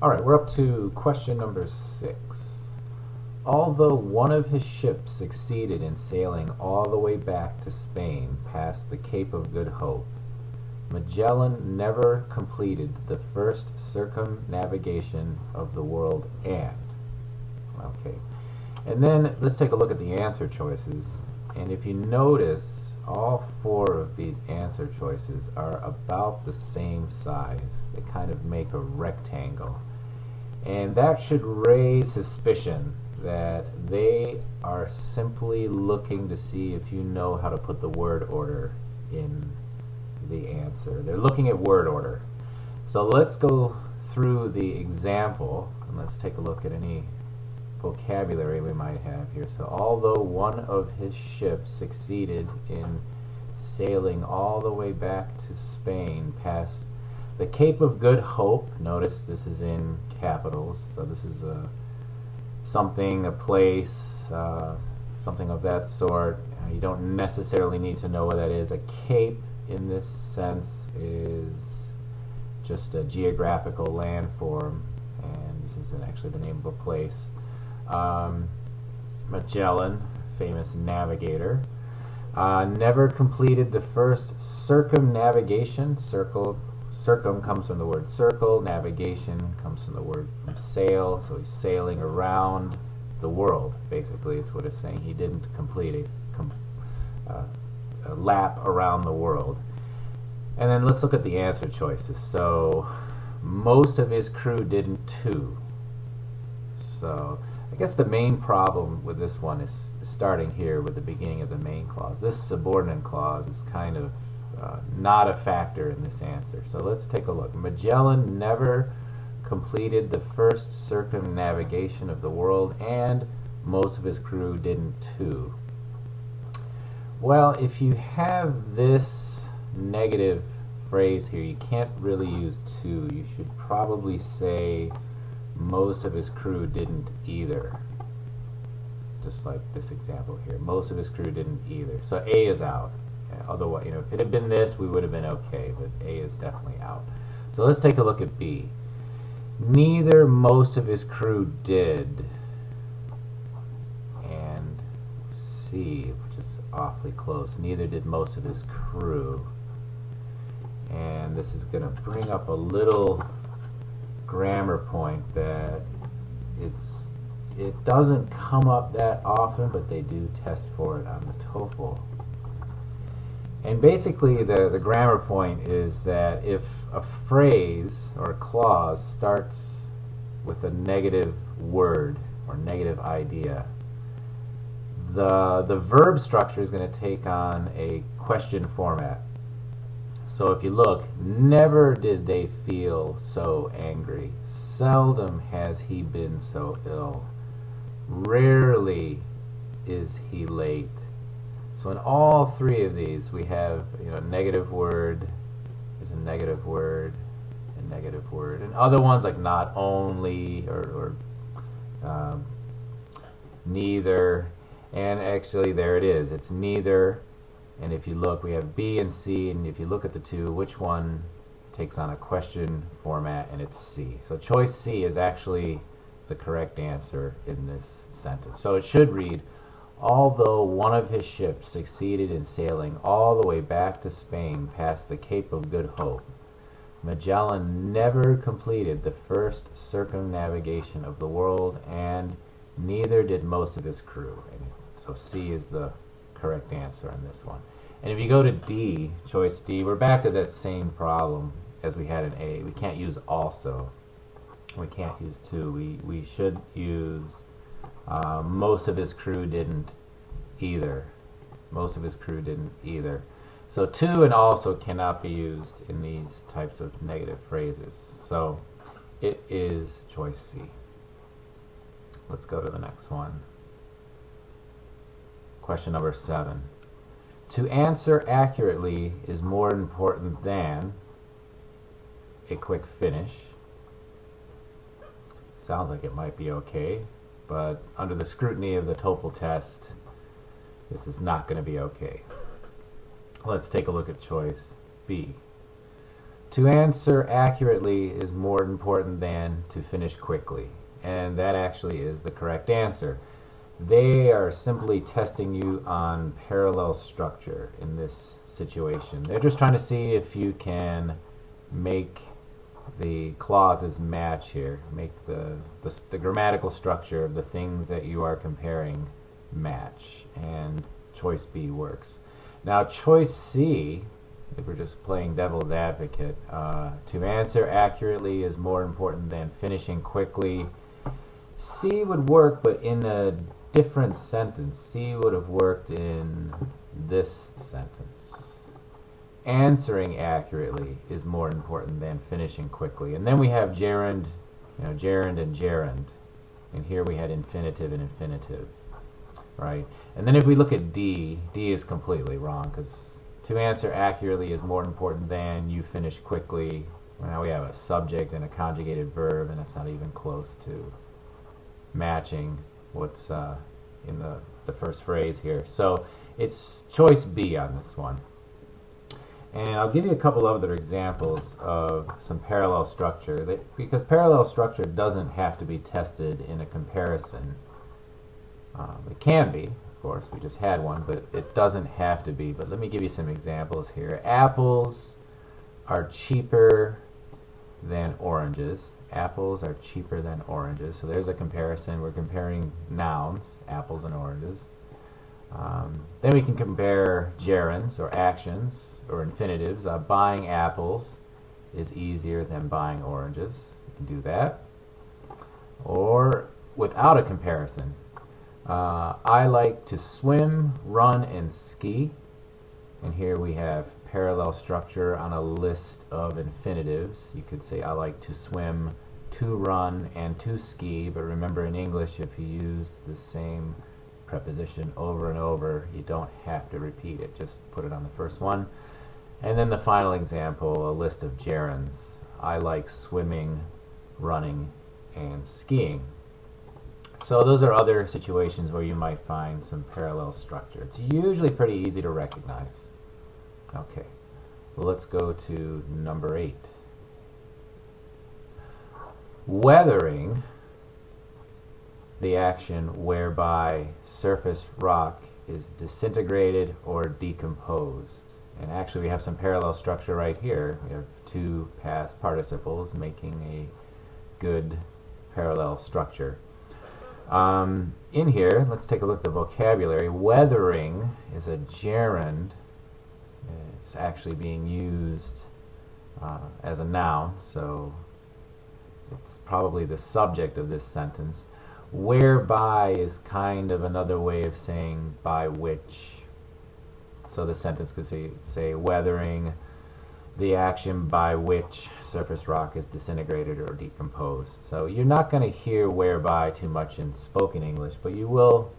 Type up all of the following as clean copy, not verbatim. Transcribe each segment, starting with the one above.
Alright, we're up to question number 6. Although one of his ships succeeded in sailing all the way back to Spain past the Cape of Good Hope, Magellan never completed the first circumnavigation of the world and... Okay. And then let's take a look at the answer choices. And if you notice, all 4 of these answer choices are about the same size. They kind of make a rectangle. And that should raise suspicion that they are simply looking to see if you know how to put the word order in the answer. They're looking at word order. So let's go through the example and let's take a look at any vocabulary we might have here. So although one of his ships succeeded in sailing all the way back to Spain past the Cape of Good Hope, notice this is in capitals, so this is something, a place, something of that sort. You don't necessarily need to know what that is. A cape in this sense is just a geographical landform, and this isn't actually the name of a place. Magellan, famous navigator, never completed the first circumnavigation. Circum comes from the word circle, navigation comes from the word sail, so he's sailing around the world, basically. It's what it's saying. He didn't complete a lap around the world. And then let's look at the answer choices. So most of his crew didn't too. So I guess the main problem with this one is starting here with the beginning of the main clause. This subordinate clause is kind of not a factor in this answer. So let's take a look. Magellan never completed the first circumnavigation of the world, and most of his crew didn't too. Well, if you have this negative phrase here, you can't really use too. You should probably say most of his crew didn't either. Just like this example here. Most of his crew didn't either. So A is out. Otherwise, if it had been this, we would have been okay, but A is definitely out. So let's take a look at B. Neither most of his crew did. And C, which is awfully close, neither did most of his crew. And this is going to bring up a little grammar point that it doesn't come up that often, but they do test for it on the TOEFL. And basically the grammar point is that if a phrase or a clause starts with a negative word or negative idea, the verb structure is going to take on a question format. So if you look, never did they feel so angry. Seldom has he been so ill. Rarely is he late. So in all 3 of these, we have a negative word, there's a negative word, a negative word, and other ones like not only or neither, and actually there it is. It's neither. And if you look, we have B and C, and if you look at the 2, which one takes on a question format? And it's C. So choice C is actually the correct answer in this sentence. So it should read, although one of his ships succeeded in sailing all the way back to Spain past the Cape of Good Hope, Magellan never completed the first circumnavigation of the world, and neither did most of his crew. And so C is the correct answer on this one. And if you go to D, choice D, we're back to that same problem as we had in A. We can't use also. We can't use too. We should use most of his crew didn't either. Most of his crew didn't either. So to and also cannot be used in these types of negative phrases. So it is choice C. Let's go to the next one. Question number 7. To answer accurately is more important than a quick finish. Sounds like it might be okay, but under the scrutiny of the TOEFL test, this is not going to be okay. Let's take a look at choice B. To answer accurately is more important than to finish quickly. And that actually is the correct answer. They are simply testing you on parallel structure in this situation. They're just trying to see if you can make the clauses match here, make the grammatical structure of the things that you are comparing match, and choice B works. Now choice C, if we're just playing devil's advocate, to answer accurately is more important than finishing quickly. C would work, but in a different sentence. C would have worked in this sentence. Answering accurately is more important than finishing quickly. And then we have gerund, gerund and gerund. And here we had infinitive and infinitive, right? And then if we look at D, D is completely wrong, because to answer accurately is more important than you finish quickly. Now we have a subject and a conjugated verb, and it's not even close to matching what's in the first phrase here. So it's choice B on this one. And I'll give you a couple other examples of some parallel structure, because parallel structure doesn't have to be tested in a comparison. It can be, of course, we just had one, but it doesn't have to be. But let me give you some examples here. Apples are cheaper than oranges. Apples are cheaper than oranges. So there's a comparison. We're comparing nouns, apples and oranges. Then we can compare gerunds or actions or infinitives. Buying apples is easier than buying oranges. We can do that. Or without a comparison. I like to swim, run, and ski. And here we have parallel structure on a list of infinitives. You could say I like to swim, to run, and to ski. But remember, in English, if you use the same preposition over and over, you don't have to repeat it. Just put it on the first one. And then the final example, a list of gerunds. I like swimming, running, and skiing. So those are other situations where you might find some parallel structure. It's usually pretty easy to recognize. Okay, well, let's go to number 8. Weathering, the action whereby surface rock is disintegrated or decomposed. And actually we have some parallel structure right here. We have two past participles making a good parallel structure. In here, let's take a look at the vocabulary. Weathering is a gerund. It's actually being used as a noun, so it's probably the subject of this sentence. Whereby is kind of another way of saying by which. So the sentence could say weathering, the action by which surface rock is disintegrated or decomposed. So you're not going to hear whereby too much in spoken English, but you will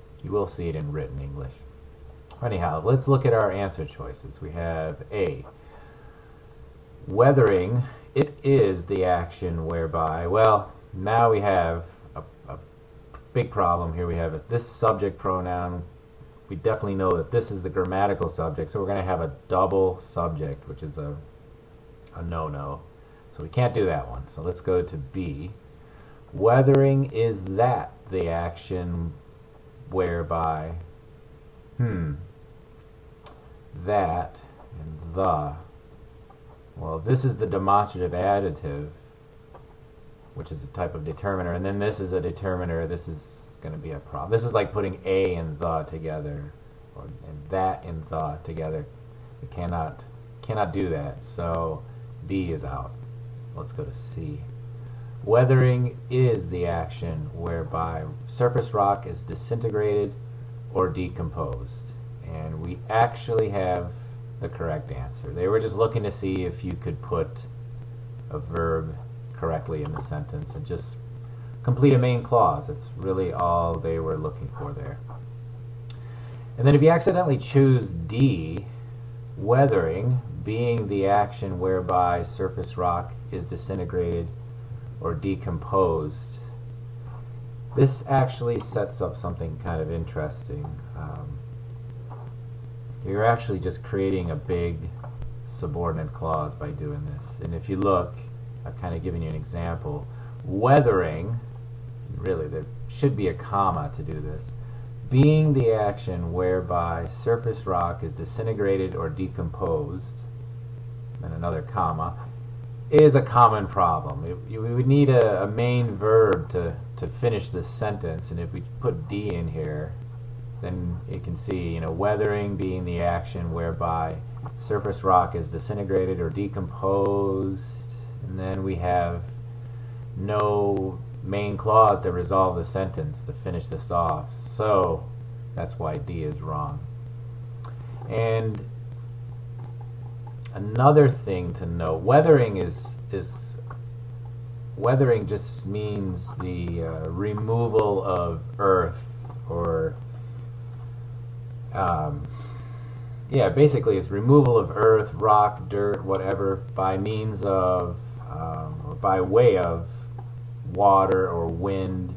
see it in written English. Anyhow, let's look at our answer choices. We have A. Weathering, it is the action whereby. Well, now we have a big problem here. We have this subject pronoun. We definitely know that this is the grammatical subject, so we're going to have a double subject, which is a no-no. So we can't do that one. So let's go to B. Weathering is that the action whereby that and the. Well, this is the demonstrative adjective, which is a type of determiner, and then this is a determiner. This is going to be a problem. This is like putting a and the together, or and that and the together. We cannot do that. So B is out. Let's go to C. Weathering is the action whereby surface rock is disintegrated or decomposed. And we actually have the correct answer. They were just looking to see if you could put a verb correctly in the sentence and just complete a main clause. That's really all they were looking for there. And then if you accidentally choose D, weathering being the action whereby surface rock is disintegrated or decomposed, this actually sets up something kind of interesting. You're actually just creating a big subordinate clause by doing this. And if you look, I've kind of given you an example. Weathering, really there should be a comma to do this, being the action whereby surface rock is disintegrated or decomposed, then another comma, is a common problem. We would need a main verb to finish this sentence, and if we put D in here, then you can see, weathering being the action whereby surface rock is disintegrated or decomposed, and then we have no main clause to resolve the sentence to finish this off. So that's why D is wrong. And another thing to note, weathering weathering just means the removal of earth, or basically it's removal of earth, rock, dirt, whatever, by means of or by way of water or wind.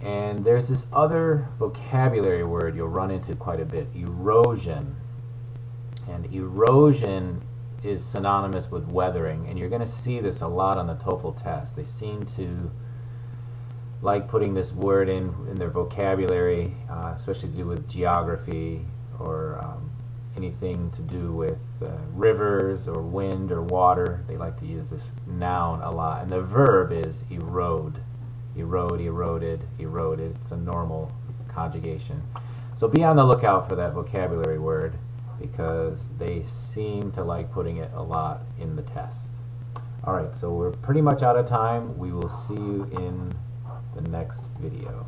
And there's this other vocabulary word you'll run into quite a bit, erosion. And erosion is synonymous with weathering, and you're going to see this a lot on the TOEFL test. They seem to like putting this word in their vocabulary, especially to do with geography or anything to do with rivers or wind or water. They like to use this noun a lot, and the verb is erode. Erode, eroded, eroded. It's a normal conjugation. So be on the lookout for that vocabulary word, because they seem to like putting it a lot in the test. Alright, so we're pretty much out of time. We will see you in the next video.